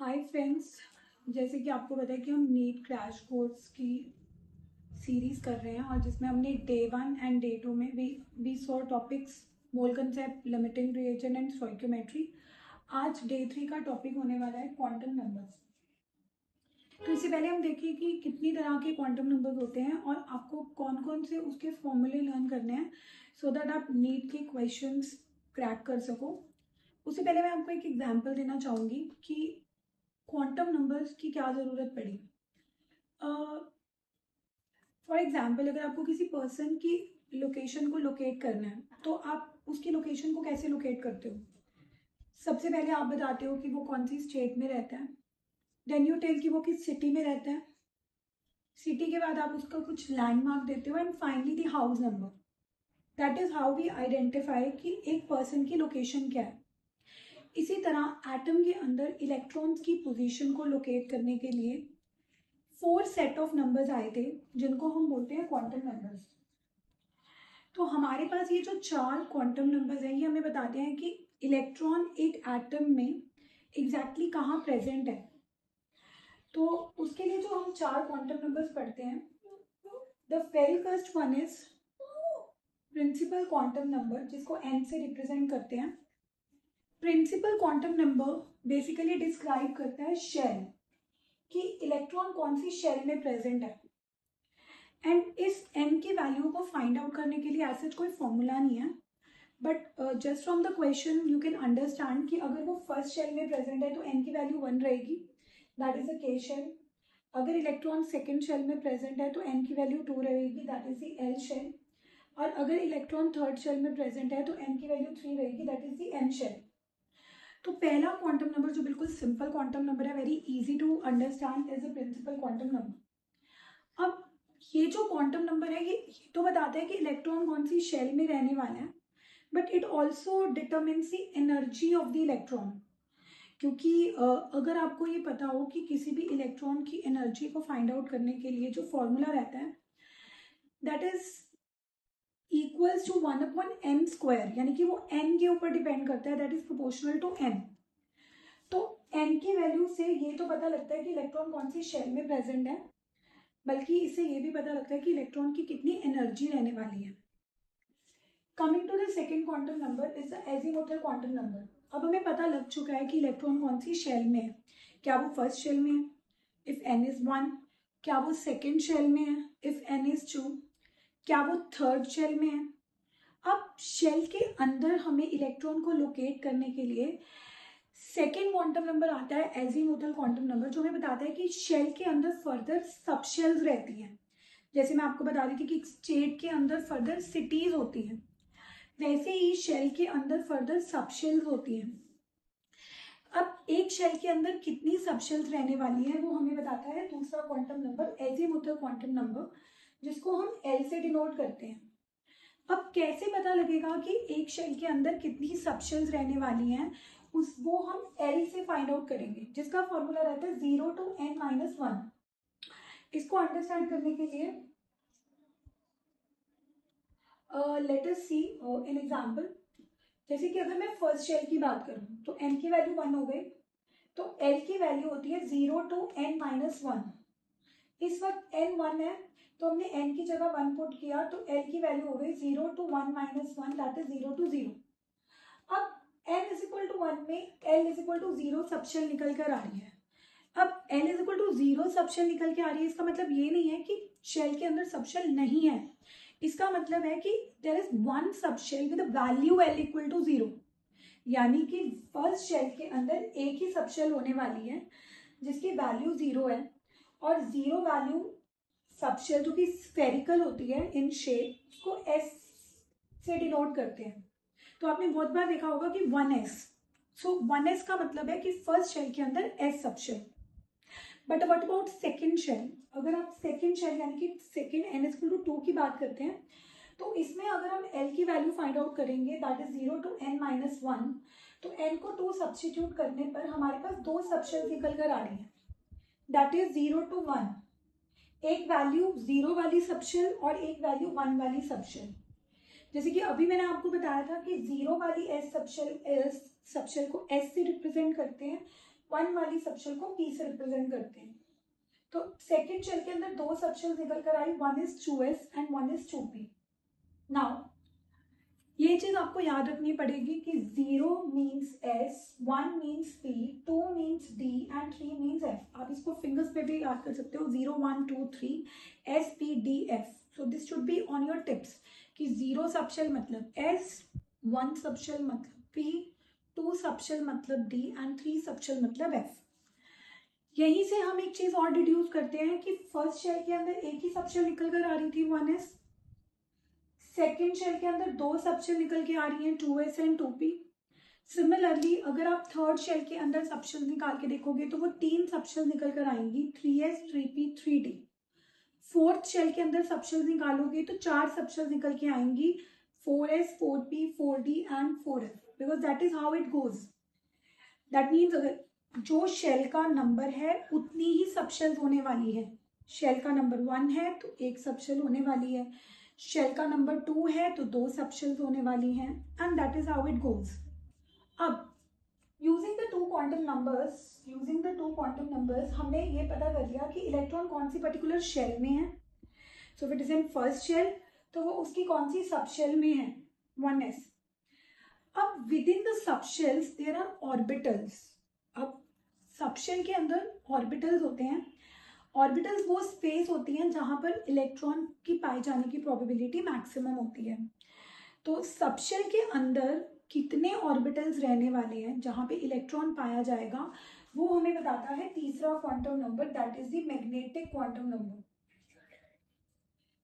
Hi friends, जैसे कि आपको पता है कि हम नीट क्रैश कोर्स की सीरीज़ कर रहे हैं और जिसमें हमने डे 1 एंड डे 2 में we saw topics mole concept, limiting reagent and stoichiometry. आज डे 3 का टॉपिक होने वाला है क्वांटम नंबर्स। तो इससे पहले हम देखें कि कितनी तरह के क्वांटम नंबर्स होते हैं और आपको कौन कौन से उसके फॉर्मूले लर्न करने हैं सो दैट आप नीट के क्वेश्चंस क्रैक कर सको। उससे पहले मैं आपको एक एग्जांपल देना चाहूँगी कि क्वांटम नंबर्स की क्या ज़रूरत पड़ी। फॉर एग्जाम्पल, अगर आपको किसी पर्सन की लोकेशन को लोकेट करना है तो आप उसकी लोकेशन को कैसे लोकेट करते हो? सबसे पहले आप बताते हो कि वो कौन सी स्टेट में रहता है, देन यू टेल कि वो किस सिटी में रहता है। सिटी के बाद आप उसका कुछ लैंडमार्क देते हो and finally the house number. That is how we identify कि एक पर्सन की लोकेशन क्या है। इसी तरह एटम के अंदर इलेक्ट्रॉन्स की पोजीशन को लोकेट करने के लिए 4 सेट ऑफ नंबर्स आए थे जिनको हम बोलते हैं क्वांटम नंबर्स। तो हमारे पास ये जो 4 क्वांटम नंबर्स हैं ये हमें बताते हैं कि इलेक्ट्रॉन एक एटम में एग्जैक्टली कहाँ प्रेजेंट है। तो उसके लिए जो हम 4 क्वांटम नंबर्स पढ़ते हैं, the very first one is principal quantum number, जिसको n से रिप्रेजेंट करते हैं। Principal quantum number basically describe करता है शेल, कि इलेक्ट्रॉन कौन सी शेल में प्रेजेंट है। एंड इस n की वैल्यू को फाइंड आउट करने के लिए ऐसा कोई फॉर्मूला नहीं है, but just from the question you can understand कि अगर वो फर्स्ट शेल में प्रेजेंट है तो n की वैल्यू 1 रहेगी, that is a K shell. अगर इलेक्ट्रॉन सेकेंड शेल में प्रेजेंट है तो n की वैल्यू 2 रहेगी, that is the L shell. और अगर इलेक्ट्रॉन थर्ड शेल में प्रेजेंट है तो n की वैल्यू 3 रहेगी, that is the N shell. तो पहला क्वांटम नंबर जो बिल्कुल सिंपल क्वांटम नंबर है, very easy to understand, is a principal quantum number. अब ये जो क्वांटम नंबर है ये तो बताता है कि इलेक्ट्रॉन कौन सी शेल में रहने वाला है, but it also determines the energy of the electron. क्योंकि अगर आपको ये पता हो कि किसी भी इलेक्ट्रॉन की एनर्जी को फाइंड आउट करने के लिए जो फॉर्मूला रहता है that is equals to 1/n², यानी कि वो n के ऊपर डिपेंड करता है, that is proportional to n। तो n की वैल्यू से ये तो पता लगता है कि इलेक्ट्रॉन कौन सी शेल में प्रेजेंट है, बल्कि इससे ये भी पता लगता है कि इलेक्ट्रॉन की कितनी एनर्जी रहने वाली है। Coming to the second quantum number is the azimuthal quantum number. अब हमें पता लग चुका है कि इलेक्ट्रॉन कौन सी शेल में है। क्या वो फर्स्ट शेल में है इफ n इज 1, क्या वो सेकेंड शेल में है इफ n इज 2, क्या वो थर्ड शेल में है। अब शेल के अंदर हमें इलेक्ट्रॉन को लोकेट करने के लिए सेकेंड क्वांटम नंबर आता है एजीमुथल क्वांटम नंबर, जो हमें बताता है कि शेल के अंदर फर्दर सब शेल्स रहती हैं। जैसे मैं आपको बता रही थी कि स्टेट के अंदर फर्दर सिटीज होती हैं, वैसे ही शेल के अंदर फर्दर सब शेल्स होती हैं। अब एक शेल के अंदर कितनी सब शेल्स रहने वाली है वो हमें बताता है दूसरा quantum number azimuthal quantum number, जिसको हम एल से डिनोट करते हैं। अब कैसे पता लगेगा कि एक शेल के अंदर कितनी सब शेल्स रहने वाली हैं, वो हम एल से फाइंड आउट करेंगे, जिसका फॉर्मूला रहता है 0 to n-1। इसको अंडरस्टैंड करने के लिए let us see an example. जैसे कि अगर मैं फर्स्ट शेल की बात करूं तो n की वैल्यू 1 हो गई, तो l की वैल्यू होती है 0 to n-1। इस वक्त n 1 है तो हमने n की जगह 1 पुट किया, तो l की वैल्यू हो गई 0 to 1-1, दैट इज 0 to 0। अब n इज इक्वल टू 1 में l इज इक्वल टू 0 सब शेल निकल कर आ रही है। अब l इज इक्वल टू 0 सब शेल निकल के आ रही है, इसका मतलब ये नहीं है कि शेल के अंदर सब शेल नहीं है। इसका मतलब है कि there is one sub shell with value l equal to 0, यानी कि फर्स्ट शेल के अंदर एक ही सब शेल होने वाली है जिसकी वैल्यू 0 है, और 0 वैल्यू सब शेल जो कि स्फेरिकल होती है इन शेप, को s से डिनोट करते हैं। तो आपने बहुत बार देखा होगा कि 1s, सो 1s का मतलब है कि फर्स्ट शेल के अंदर s sub shell. But what about second shell? अगर आप सेकेंड शेल यानी कि second n is equal to 2 की बात करते हैं, तो इसमें अगर हम l की वैल्यू फाइंड आउट करेंगे दैट इज 0 to n-1, तो n को 2 सब्स्टिट्यूट करने पर हमारे पास 2 सब शेल निकल कर आ रही है, दैट इज 0 to 1। एक वैल्यू 0 वाली सब शेल और एक वैल्यू 1 वाली सब शेल। जैसे कि अभी मैंने आपको बताया था कि 0 वाली s सब शेल को s से रिप्रेजेंट करते हैं 1 वाली सबशेल को p से रिप्रेजेंट करते हैं। तो सेकेंड शेल के अंदर 2 सबशेल निकल कर आई, 1 is 2s and 1 is 2p। Now ये चीज आपको याद रखनी पड़ेगी कि 0 means s, 1 means p, 2 means d and 3 means f। आप इसको फिंगर्स पे भी याद कर सकते हो, 0 1 2 3 s p d f। So this should be on your tips कि 0 सबशेल मतलब s, 1 सबशेल मतलब p, 2 सबशेल मतलब d एंड 3 सबशेल मतलब f। यहीं से हम एक चीज और डिड्यूस करते हैं कि फर्स्ट शेल के अंदर एक ही सबशेल निकल कर आ रही थी 1s, सेकेंड शेल के अंदर 2 सबशेल निकल के आ रही हैं 2s एंड 2p। सिमिलरली अगर आप थर्ड शेल के अंदर सबशेल निकाल के देखोगे तो वो 3 सबशेल निकल कर आएंगी, 3s 3p 3d। Fourth shell के अंदर सबशेल निकालोगे तो 4 सबशेल निकल के आएंगी, 4s 4p 4d and 4f, because that is how it goes. That means अगर जो शेल का नंबर है उतनी ही सबशेल होने वाली है। शेल का नंबर 1 है तो 1 सबशेल होने वाली है, शेल का नंबर 2 है तो 2 सबशेल्स होने वाली हैं, and that is how it goes. अब using the two quantum numbers हमने ये पता कर लिया कि इलेक्ट्रॉन कौन सी पर्टिकुलर शेल में है। So if it is in first shell तो वो उसकी कौन सी सबशेल में है, 1s। अब within the subshells there are orbitals. अब सबशेल के अंदर ऑर्बिटल्स होते हैं। ऑर्बिटल्स वो स्पेस होती हैं जहां पर इलेक्ट्रॉन की पाए जाने की प्रोबेबिलिटी मैक्सिमम होती है। तो सबशेल के अंदर कितने ऑर्बिटल्स रहने वाले हैं जहां पे इलेक्ट्रॉन पाया जाएगा, वो हमें बताता है तीसरा quantum number, that is the magnetic quantum number.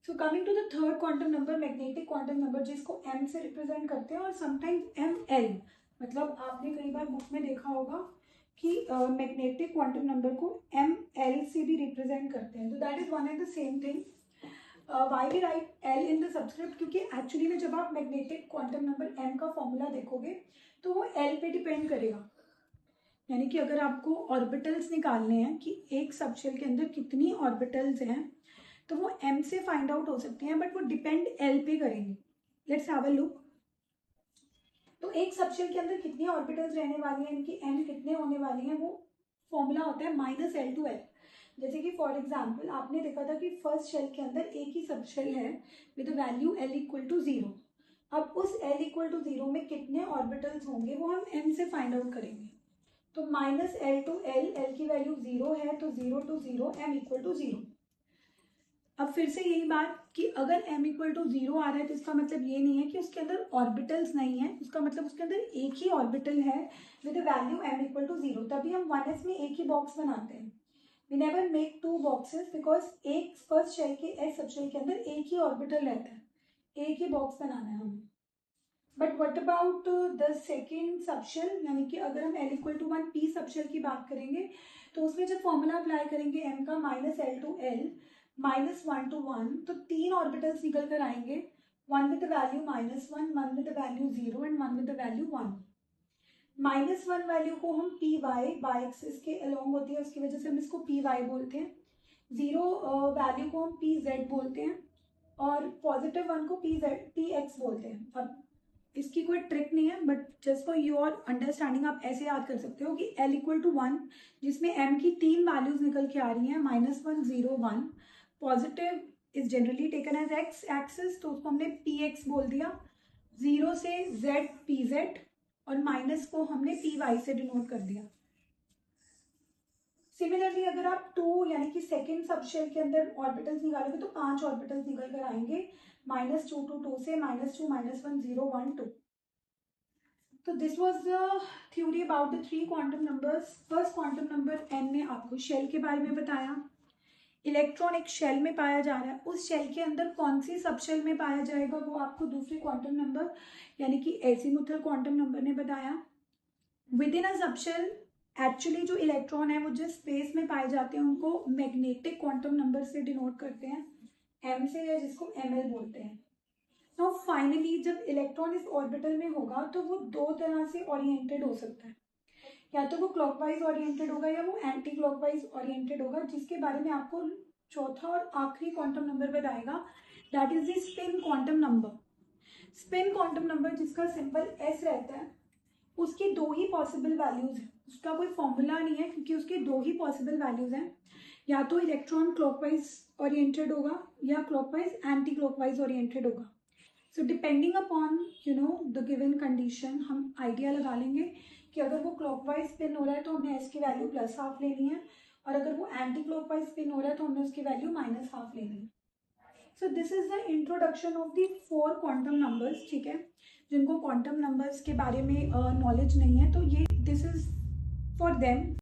So coming to the third quantum number, magnetic quantum number, जिसको m से रिप्रेजेंट करते हैं और समटाइम्स ml। मतलब आपने कई बार बुक में देखा होगा कि मैग्नेटिक क्वांटम नंबर को ml से भी रिप्रेजेंट करते हैं। तो that is one and the same thing. Why we write l in the subscript, क्योंकि एक्चुअली में जब आप मैग्नेटिक क्वांटम नंबर m का फॉर्मूला देखोगे तो वो l पे डिपेंड करेगा। यानी कि अगर आपको ऑर्बिटल्स निकालने हैं कि एक सबशेल के अंदर कितनी ऑर्बिटल्स हैं तो वो m से फाइंड आउट हो सकते हैं, बट वो डिपेंड l पे करेंगे। Let's have a look. तो एक सबशेल के अंदर कितनी ऑर्बिटल्स रहने वाली हैं, इनकी m कितने होने वाली हैं, वो फॉर्मूला होता है -l to l। जैसे कि फॉर एग्जाम्पल आपने देखा था कि फर्स्ट शेल के अंदर एक ही सबशेल है with value l equal to 0। अब उस l इक्वल टू 0 में कितने ऑर्बिटल्स होंगे वो हम m से फाइंड आउट करेंगे। तो -l to l, l की वैल्यू 0 है तो 0 to 0 m इक्वल टू 0। अब फिर से यही बात कि अगर m इक्वल टू 0 आ रहा है तो इसका मतलब ये नहीं है कि उसके अंदर ऑर्बिटल्स नहीं है, उसका मतलब उसके अंदर एक ही ऑर्बिटल है with value m equal to 0। तभी हम 1s में एक ही बॉक्स बनाते हैं। We never make 2 boxes, because एक फर्स्ट शेल के s सबशेल के अंदर एक ही ऑर्बिटल रहता है, एक ही बॉक्स बनाना है हमें। But what about the second subshell, यानी कि अगर हम l equal to 1 p subshell की बात करेंगे तो उसमें जब फॉर्मूला अप्लाई करेंगे m का -l to l, -1 to 1, तो 3 ऑर्बिटल्स निकल कर आएंगे, 1 with value -1, 1 with value 0 and 1 with value 1। -1 value को हम पी वाई बाई एक्सिस के अलोंग होती है, उसकी वजह से हम इसको पी वाई बोलते हैं। 0 वैल्यू को हम पी जेड बोलते हैं और पॉजिटिव 1 को पी एक्स बोलते हैं। अब इसकी कोई ट्रिक नहीं है, but just for your understanding आप ऐसे याद कर सकते हो कि l इक्वल टू 1 जिसमें m की 3 वैल्यूज निकल के आ रही हैं, -1 0 1। Positive is generally taken as X axis, तो उसको हमने पी एक्स बोल दिया। 0 से z पी जेड और माइनस को हमने पी वाई से डिनोट कर दिया। सिमिलरली अगर आप 2 यानी कि सेकेंड सबशेल के अंदर ऑर्बिटल्स निकालोगे तो 5 ऑर्बिटल्स निकल कर आएंगे, -2 to 2 से -2 -1 0 1 2। तो this was the theory about the 3 quantum numbers. First quantum number n ने आपको शेल के बारे में बताया। इलेक्ट्रॉन एक शेल में पाया जा रहा है, उस शेल के अंदर कौन सी सबशेल में पाया जाएगा वो आपको दूसरे क्वांटम नंबर यानी कि एजीमुथल क्वांटम नंबर ने बताया। With in a subshell actually जो इलेक्ट्रॉन है वो जिस स्पेस में पाए जाते हैं उनको मैग्नेटिक क्वांटम नंबर से डिनोट करते हैं, m से, या जिसको ml बोलते हैं। नाउ फाइनली जब इलेक्ट्रॉन इस ऑर्बिटल में होगा तो वो 2 तरह से ओरिएंटेड हो सकता है, या तो वो क्लॉकवाइज ओरिएंटेड होगा या वो एंटी क्लॉकवाइज ओरिएंटेड होगा, जिसके बारे में आपको चौथा और आखिरी क्वांटम नंबर बताएगा, that is the spin quantum number. Spin quantum number जिसका सिंबल s रहता है, उसकी 2 ही पॉसिबल वैल्यूज है। उसका कोई फॉर्मूला नहीं है, क्योंकि उसके दो ही पॉसिबल वैल्यूज हैं, या तो इलेक्ट्रॉन क्लॉकवाइज ओरिएंटेड होगा या क्लॉकवाइज एंटी क्लॉकवाइज ओरिएंटेड होगा। So depending upon the given condition हम आइडिया लगा लेंगे कि अगर वो क्लॉकवाइज स्पिन हो रहा है तो हमने एस की वैल्यू +½ लेनी है, और अगर वो एंटी क्लॉकवाइज स्पिन हो रहा है तो हमने उसकी वैल्यू -½ लेनी है। So this is the introduction of the 4 quantum numbers. ठीक है, जिनको क्वांटम नंबर्स के बारे में नॉलेज नहीं है, तो ये दिस इज फॉर देम।